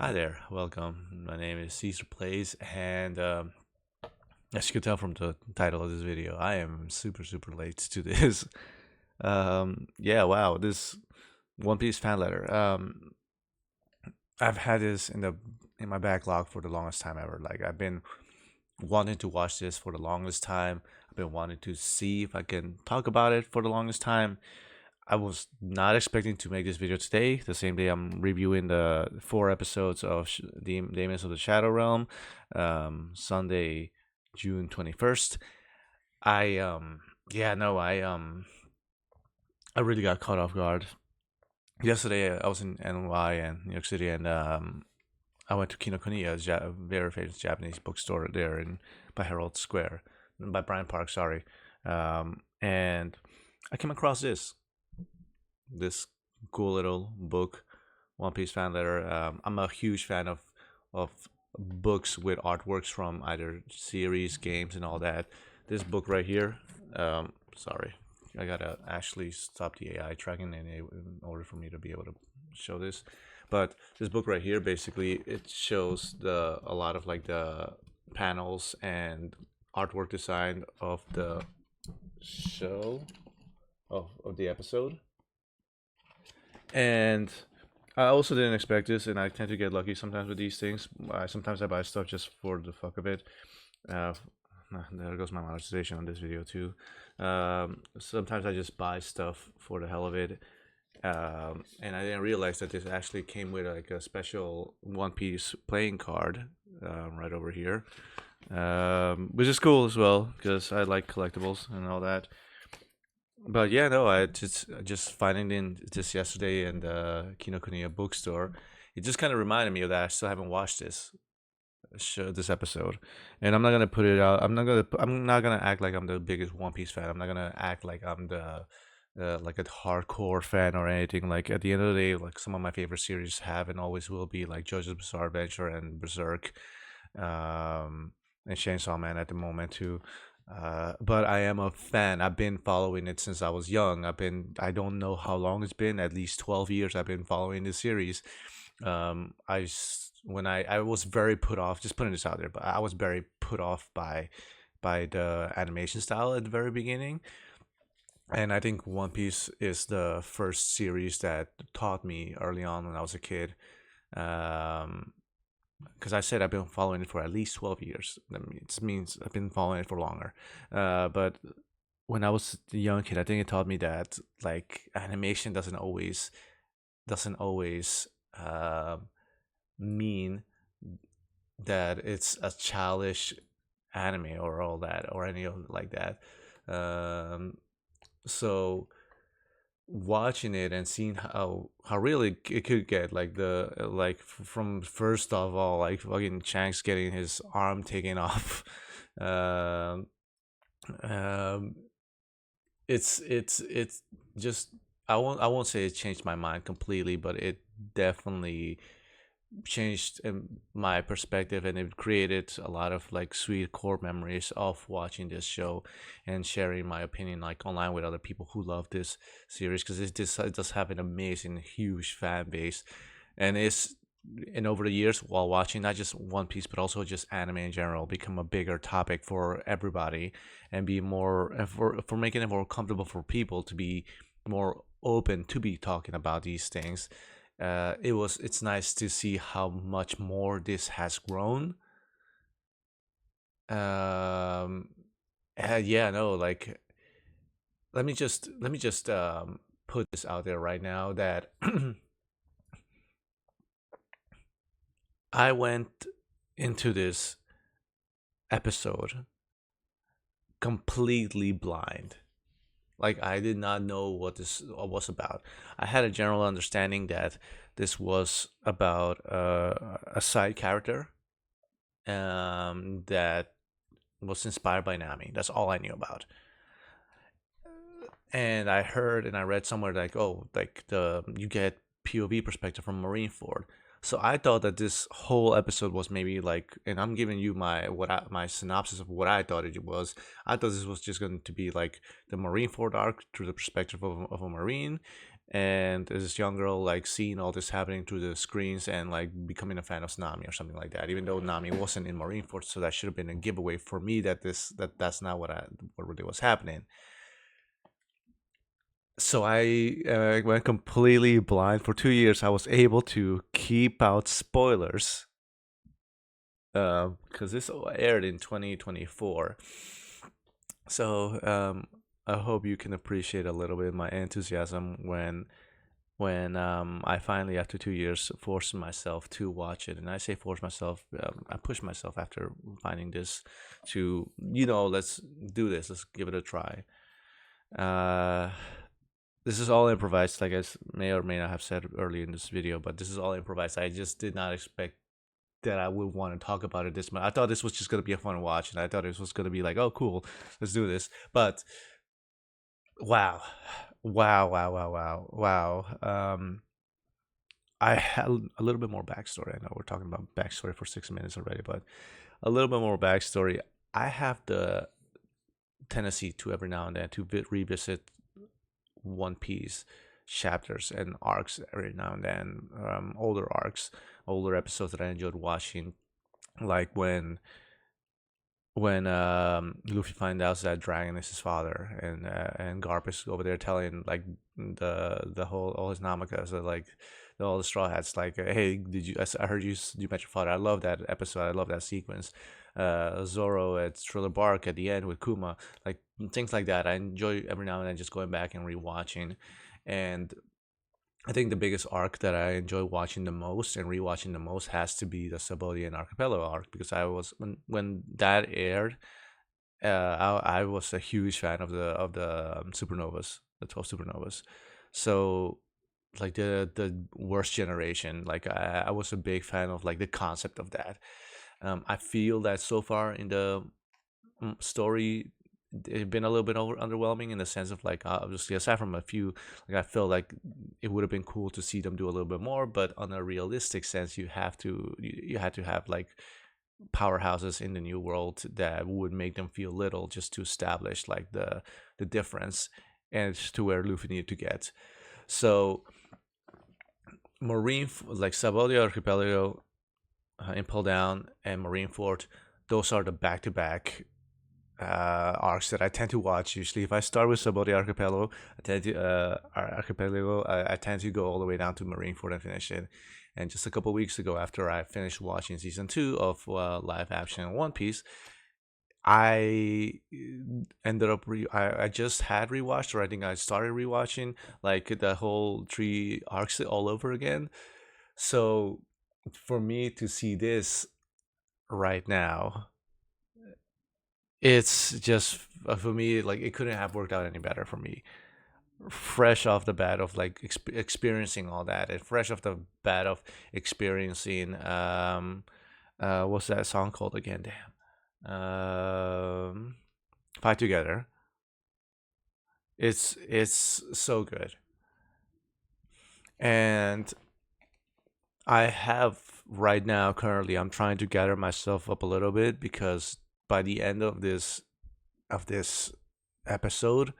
Hi there, welcome. My name is Caesar Plays, and as you can tell from the title of this video, I am super late to this. Yeah, wow, this One Piece fan letter. I've had this in my backlog for the longest time ever. Like I've been wanting to watch this for the longest time. I've been wanting to see if I can talk about it for the longest time. I was not expecting to make this video today, the same day I'm reviewing the four episodes of Demons of the Shadow Realm, Sunday, June 21st. I yeah no I really got caught off guard. Yesterday I was in NY and New York City, and I went to Kinokuniya, a very famous Japanese bookstore there in by Herald Square, by Bryant Park. Sorry, and I came across this cool little book, One Piece fan letter. I'm a huge fan of books with artworks from either series, games, and all that. This book right here. Sorry, I gotta actually stop the AI tracking in order for me to be able to show this. But this book right here, basically, it shows the a lot of like the panels and artwork design of the show of the episode. And I also didn't expect this, and I tend to get lucky sometimes with these things. Sometimes I buy stuff just for the fuck of it. Uh, there goes my monetization on this video too. Sometimes I just buy stuff for the hell of it. And I didn't realize that this actually came with like a special One Piece playing card right over here, which is cool as well because I like collectibles and all that. But yeah, no, I just finding in this yesterday in the Kinokuniya bookstore. It just kind of reminded me of that. I still haven't watched this episode, and I'm not gonna put it out. I'm not gonna act like I'm the biggest One Piece fan. I'm not gonna act like I'm the like a hardcore fan or anything. Like at the end of the day, like some of my favorite series have and always will be like JoJo's Bizarre Adventure and Berserk, and Chainsaw Man at the moment too. But I am a fan. I've been following it since I was young. I don't know how long it's been, at least 12 years I've been following this series. When I was very put off, just putting this out there, but I was very put off by the animation style at the very beginning. And I think One Piece is the first series that taught me early on when I was a kid. Um, because I said I've been following it for at least 12 years. That means I've been following it for longer. But when I was a young kid, I think it taught me that like animation doesn't always mean that it's a childish anime or all that or any of like that. Um, so watching it and seeing how really it could get like from first of all like fucking Shanks getting his arm taken off. um um it's just I won't say it changed my mind completely, but it definitely changed my perspective, and it created a lot of like sweet core memories of watching this show and sharing my opinion like online with other people who love this series, because it does have an amazing huge fan base. And over the years while watching not just One Piece but also just anime in general become a bigger topic for everybody, and be more for making it more comfortable for people to be more open to be talking about these things. It's nice to see how much more this has grown. um yeah, no, like let me just put this out there right now that I went into this episode completely blind. Like I did not know what this was about. I had a general understanding that this was about a side character that was inspired by Nami. That's all I knew about. And I heard and I read somewhere like, oh, like the you get POV perspective from Marineford. So I thought that this whole episode was maybe like, and I'm giving you my synopsis of what I thought it was. I thought this was just going to be like the Marineford arc through the perspective of a Marine, and there's this young girl like seeing all this happening through the screens and like becoming a fan of Nami or something like that. Even though Nami wasn't in Marineford, so that should have been a giveaway for me that that's not what really was happening. So I went completely blind for 2 years. I was able to keep out spoilers because this aired in 2024. So I hope you can appreciate a little bit my enthusiasm when I finally, after 2 years, forced myself to watch it. And I say force myself, I pushed myself after finding this to, let's do this, let's give it a try. Uh, this is all improvised, like I may or may not have said earlier in this video, but this is all improvised. I just did not expect that I would want to talk about it this much. I thought this was just going to be a fun watch, and I thought this was going to be like, oh, cool, let's do this. But wow, wow. I had a little bit more backstory. I know we're talking about backstory for 6 minutes already, but a little bit more backstory. I have the tendency to every now and then to revisit One Piece chapters and arcs every now and then, older arcs, older episodes that I enjoyed watching, like when Luffy finds out that Dragon is his father, and Garp is over there telling like the whole all his Namakas, like all the Straw Hats, like, hey, I heard you met your father. I love that episode. I love that sequence. Zoro at Thriller Bark at the end with Kuma, like things like that. I enjoy every now and then just going back and rewatching, and I think the biggest arc that I enjoy watching the most and rewatching the most has to be the Sabodian Archipelago arc, because I was when that aired, I was a huge fan of the supernovas, the 12 supernovas. So like the worst generation, like I was a big fan of like the concept of that. I feel that so far in the story, it's been a little bit underwhelming in the sense of like, obviously aside from a few, like I felt like it would have been cool to see them do a little bit more, but on a realistic sense, you had to have like powerhouses in the new world that would make them feel little, just to establish like the difference and to where Luffy needed to get. So like Sabodia Archipelago, Impel Down, and Marineford, those are the back-to-back arcs that I tend to watch. Usually, if I start with Sabodia Archipelago, I tend to go all the way down to Marineford and finish it. And just a couple weeks ago, after I finished watching season 2 of live action One Piece, I ended up I just had rewatched, or I think I started rewatching like the whole 3 arcs all over again. So for me to see this right now, it's just for me, like it couldn't have worked out any better for me. Fresh off the bat of like experiencing all that, and fresh off the bat of experiencing what's that song called again? Damn. Fight Together. It's so good. And I have right now, currently, I'm trying to gather myself up a little bit, because by the end of this episode,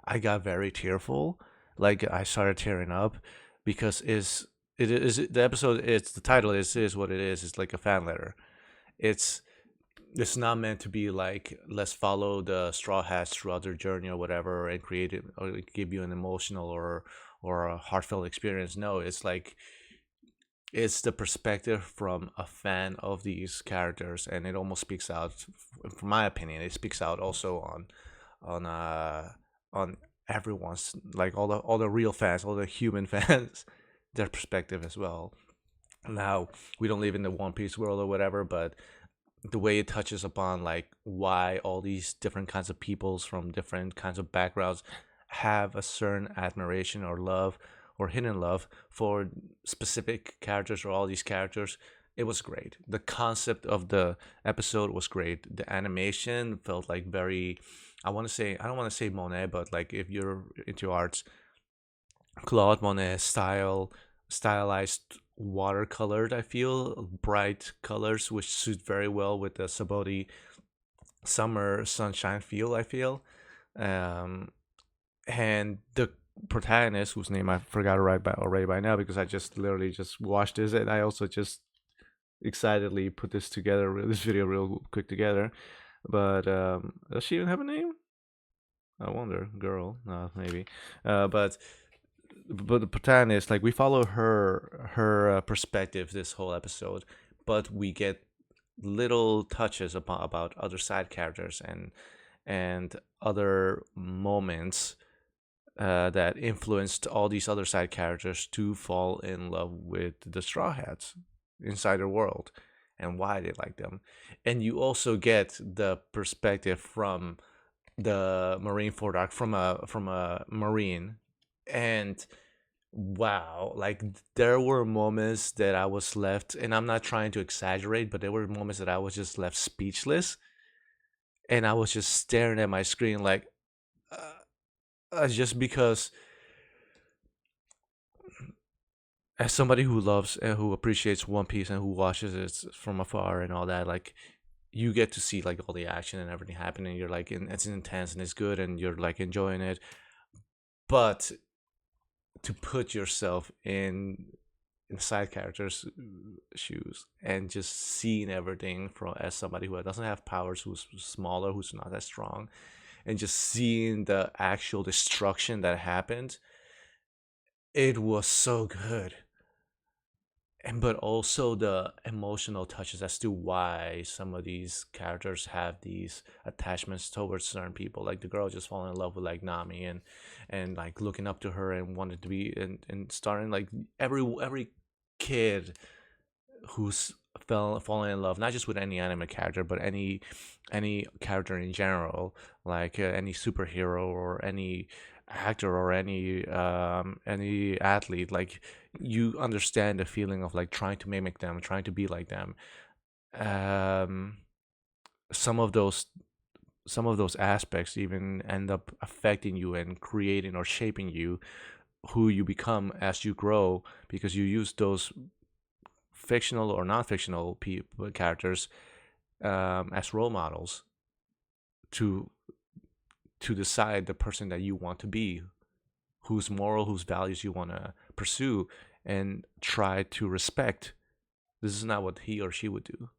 I got very tearful. Like I started tearing up, because it is the episode. It's the title. Is what it is. It's like a fan letter. It's it's not meant to be like, let's follow the Straw Hats throughout their journey or whatever and create it or give you an emotional or a heartfelt experience. No, it's like it's the perspective from a fan of these characters, and it almost speaks out. From my opinion, it speaks out also on everyone's, like all the real fans, all the human fans, their perspective as well. Now, we don't live in the One Piece world or whatever, but the way it touches upon like why all these different kinds of peoples from different kinds of backgrounds have a certain admiration or love or hidden love for specific characters, or all these characters, it was great. The concept of the episode was great. The animation felt like very, I don't want to say Monet, but like if you're into arts, Claude Monet stylized watercolored, I feel bright colors, which suit very well with the Saboti summer sunshine feel, I feel. um and protagonist, whose name I forgot already by now, because I just literally just watched this, and I also just excitedly put this together, this video real quick together. But does she even have a name? I wonder. Girl, maybe. But the protagonist, like, we follow her perspective this whole episode, but we get little touches about other side characters and other moments that influenced all these other side characters to fall in love with the Straw Hats inside their world and why they like them. And you also get the perspective from the Marine Fort Arc, from a Marine. And wow, like, there were moments that I was left, and I'm not trying to exaggerate, but there were moments that I was just left speechless, and I was just staring at my screen like, just because, as somebody who loves and who appreciates One Piece and who watches it from afar and all that, like, you get to see like all the action and everything happening. You're like, it's intense and it's good, and you're like enjoying it. But to put yourself in side characters' shoes and just seeing everything from as somebody who doesn't have powers, who's smaller, who's not as strong, and just seeing the actual destruction that happened, it was so good. And but also the emotional touches as to why some of these characters have these attachments towards certain people, like the girl just falling in love with like Nami, and like looking up to her and wanted to be, and starting, like, every kid who's falling in love, not just with any anime character, but any character in general, like any superhero or any actor or any athlete, like, you understand the feeling of like trying to mimic them, trying to be like them. um some of those some of those aspects even end up affecting you and creating or shaping you, who you become as you grow, because you use those fictional or non-fictional people characters as role models to decide the person that you want to be, whose moral, whose values you want to pursue and try to respect. This is not what he or she would do.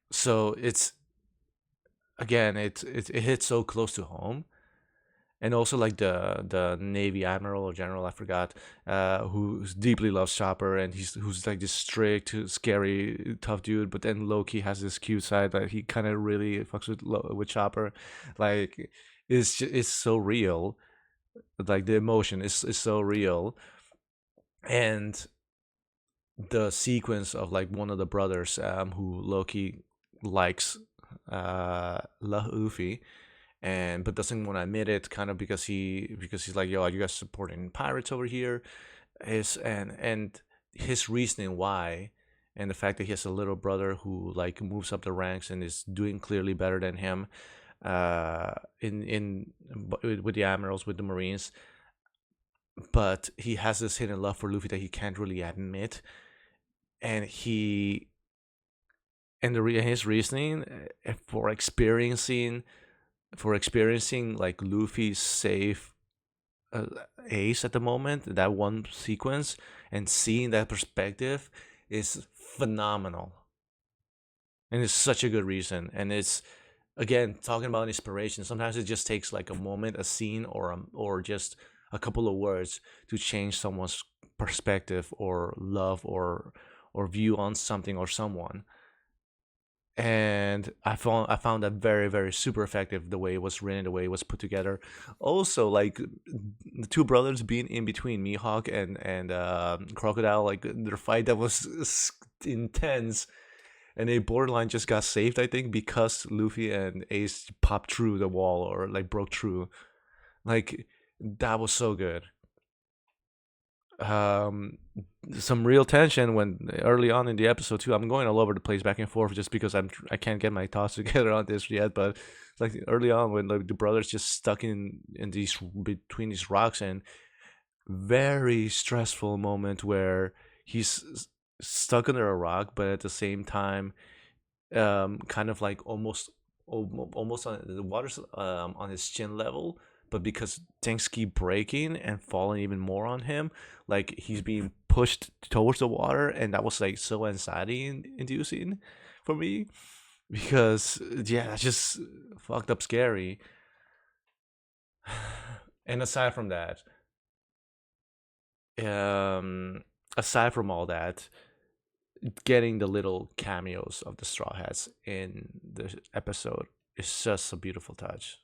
So it's, again, it hits so close to home. And also, like, the Navy admiral or general, I forgot, who deeply loves Chopper, and who's like this strict, scary, tough dude. But then Loki has this cute side that he kind of really fucks with Chopper. Like, it's so real. Like, the emotion is so real. And the sequence of like one of the brothers, who Loki likes, Luffy, and but doesn't want to admit it, kind of because he's like, yo, are you guys supporting pirates over here? And his reasoning why, and the fact that he has a little brother who like moves up the ranks and is doing clearly better than him, with the admirals, with the Marines, but he has this hidden love for Luffy that he can't really admit. And his reasoning, for experiencing like Luffy's safe, Ace at the moment, that one sequence, and seeing that perspective is phenomenal. And it's such a good reason. And it's, again, talking about inspiration. Sometimes it just takes like a moment, a scene, or just a couple of words to change someone's perspective or love or view on something or someone. And I found that very, very super effective, the way it was written, the way it was put together. Also, like, the two brothers being in between Mihawk and Crocodile, like their fight that was intense, and they borderline just got saved, I think, because Luffy and Ace popped through the wall, or like broke through. Like, that was so good. um some real tension when early on in the episode too. I'm going all over the place, back and forth, just because I can't get my thoughts together on this yet. But like early on, when like the brothers just stuck in these between these rocks, and very stressful moment where he's stuck under a rock, but at the same time, kind of like almost on the water's on his chin level, but because things keep breaking and falling even more on him, like he's being pushed towards the water, and that was like so anxiety inducing for me because yeah, that's just fucked up scary. And aside from that, um, aside from all that, getting the little cameos of the Straw Hats in the episode is just a beautiful touch.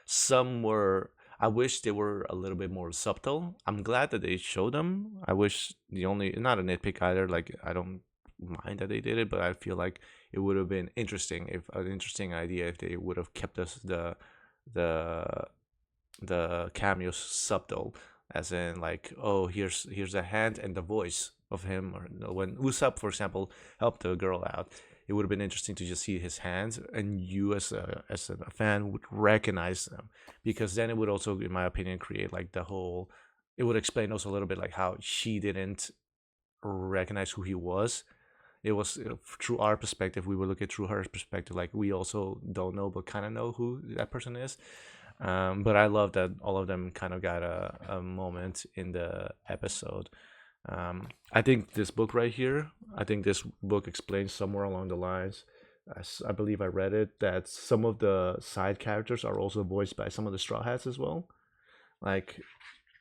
Some were, I wish they were a little bit more subtle. I'm glad that they showed them. I wish the only, not a nitpick either, like I don't mind that they did it, but I feel like it would have been interesting, if an interesting idea, if they would have kept us the the cameos subtle, as in like, oh, here's a hand and the voice of him, or when Usopp, for example, helped the girl out, it would have been interesting to just see his hands, and you as a fan would recognize them, because then it would also, in my opinion, create like the whole. It would explain also a little bit like how she didn't recognize who he was. It was through our perspective. We would look at through her perspective, like we also don't know but kind of know who that person is. But I love that all of them kind of got a moment in the episode. I think this book right here, I think this book explains somewhere along the lines, as I believe I read it, that some of the side characters are also voiced by some of the Straw Hats as well. Like,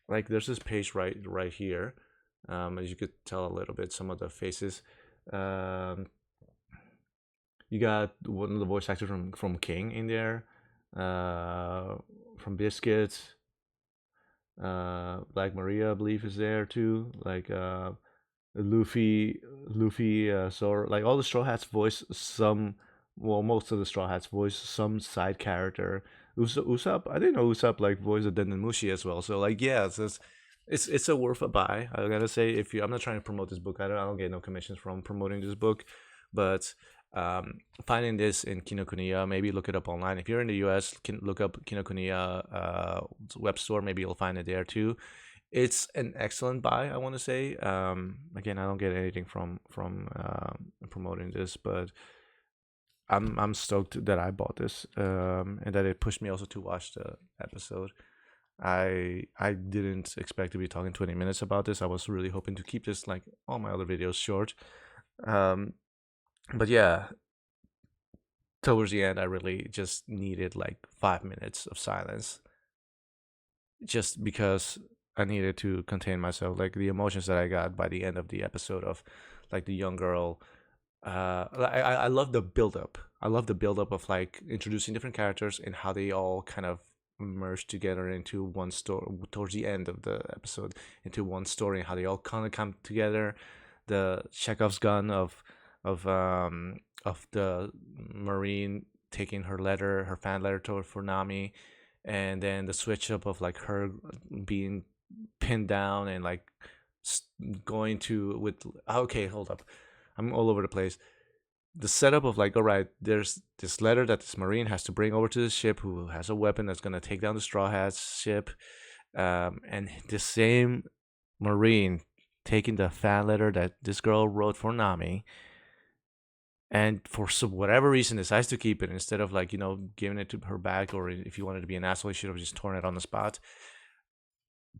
like there's this page right here, as you could tell a little bit, some of the faces. Um, you got one of the voice actors from King in there, uh, from Biscuits. Black Maria, I believe, is there too. Like Luffy, Zoro, like all the Straw Hats voice some. Well, most of the Straw Hats voice some side character. Usopp, I didn't know Usopp like voiced a Dendemushi as well. So like, yeah, it's a worth a buy. I gotta say, if you, I'm not trying to promote this book. I don't get no commissions from promoting this book, but finding this in Kinokuniya, maybe look it up online. If you're in the US, can look up Kinokuniya web store. Maybe you'll find it there too. It's an excellent buy, I want to say. Again, I don't get anything from promoting this, but I'm stoked that I bought this, and that it pushed me also to watch the episode. I didn't expect to be talking 20 minutes about this. I was really hoping to keep this, like all my other videos, short. Um, but yeah, towards the end, I really just needed like 5 minutes of silence, just because I needed to contain myself. Like the emotions that I got by the end of the episode of, like the young girl. I love the build up. I love the build up of like introducing different characters and how they all kind of merge together into one story towards the end of the episode, into one story, and how they all kind of come together. The Chekhov's gun of the Marine taking her letter, her fan letter to for Nami, and then the switch up of like her being pinned down and like going to with. Okay, hold up, I'm all over the place. The setup of like, all right, there's this letter that this Marine has to bring over to the ship, who has a weapon that's gonna take down the Straw Hats ship, and the same Marine taking the fan letter that this girl wrote for Nami, and for some whatever reason decides to keep it instead of like, giving it to her back, or if you wanted to be an asshole, you should have just torn it on the spot.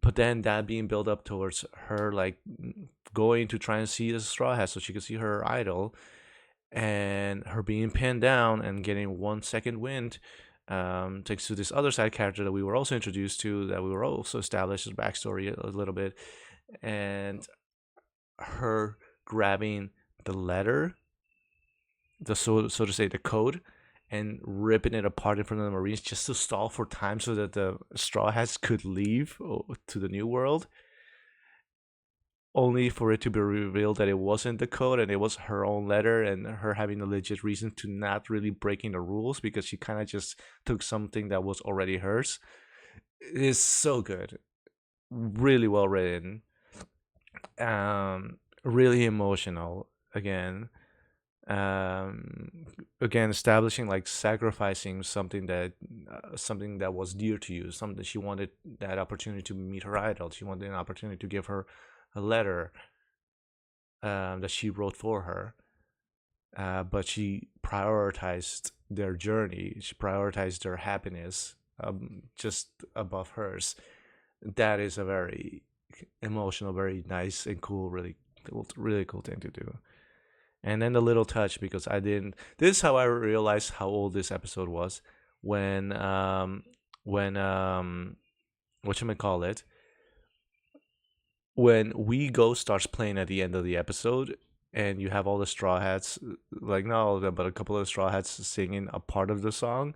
But then that being built up towards her like going to try and see the Straw Hat so she could see her idol, and her being pinned down and getting 1 second wind, takes to this other side character that we were also introduced to, that we were also established as backstory a little bit, and her grabbing the letter, the so to say the code, and ripping it apart in front of the Marines just to stall for time so that the Straw Hats could leave to the new world, only for it to be revealed that it wasn't the code and it was her own letter, and her having a legit reason to not really breaking the rules because she kind of just took something that was already hers. It is so good, really well written, really emotional. Again, establishing like sacrificing something that was dear to you, something that she wanted, that opportunity to meet her idol. She wanted an opportunity to give her a letter, that she wrote for her, but she prioritized their journey. She prioritized their happiness, just above hers. That is a very emotional, very nice and cool, really cool thing to do. And then the little touch, because I didn't. This is how I realized how old this episode was when whatchamacallit, when We Go starts playing at the end of the episode, and you have all the Straw Hats, like not all of them, but a couple of Straw Hats singing a part of the song.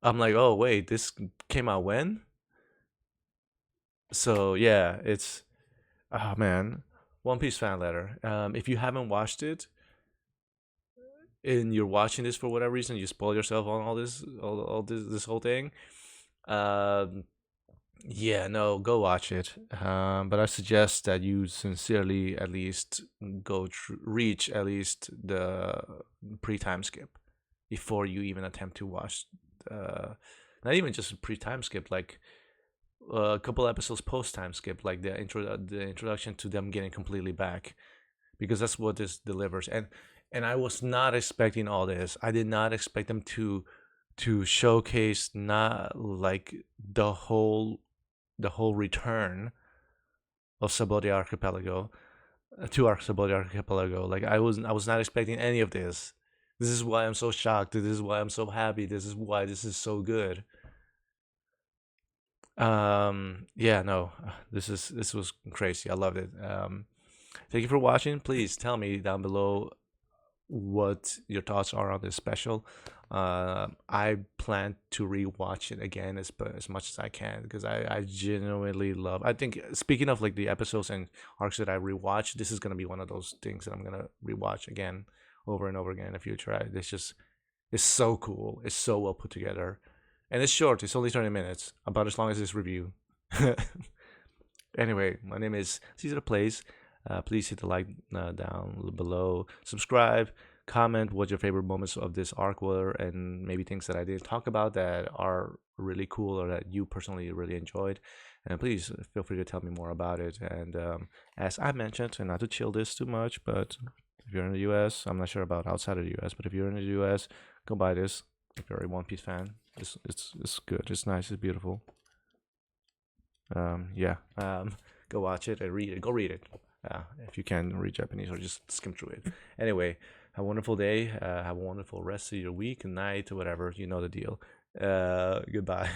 I'm like, oh wait, this came out when? So yeah, it's oh man, One Piece fan letter. If you haven't watched it and you're watching this for whatever reason, you spoil yourself on all this whole thing. Um, yeah, no, go watch it. But I suggest that you sincerely at least reach at least the pre-time skip before you even attempt to watch. Not even just a pre-time skip, like a couple episodes post time skip, like the introduction to them getting completely back, because that's what this delivers. And I was not expecting all this. I did not expect them to showcase not like the whole return of Sabodia Archipelago to our Sabodia Archipelago. Like I was not expecting any of this. This is why I'm so shocked. This is why I'm so happy. This is why this is so good. Yeah, no, this was crazy. I loved it. Thank you for watching. Please tell me down below what your thoughts are on this special. I plan to rewatch it again as much as I can, because I genuinely love. I think, speaking of like the episodes and arcs that I rewatch, this is gonna be one of those things that I'm gonna rewatch again over and over again in the future. It's so cool. It's so well put together, and it's short. It's only 30 minutes, about as long as this review. Anyway, my name is Caesar Plays. Please hit the like down below, subscribe, comment what your favorite moments of this arc were, and maybe things that I didn't talk about that are really cool or that you personally really enjoyed. And please feel free to tell me more about it. And as I mentioned, and not to chill this too much, but if you're in the US, I'm not sure about outside of the US, but if you're in the US, go buy this. If you're a One Piece fan, it's good, it's nice, it's beautiful. Yeah. Go watch it and read it. Go read it. If you can read Japanese, or just skim through it. Anyway, have a wonderful day. Have a wonderful rest of your week, night, or whatever. You know the deal. Goodbye.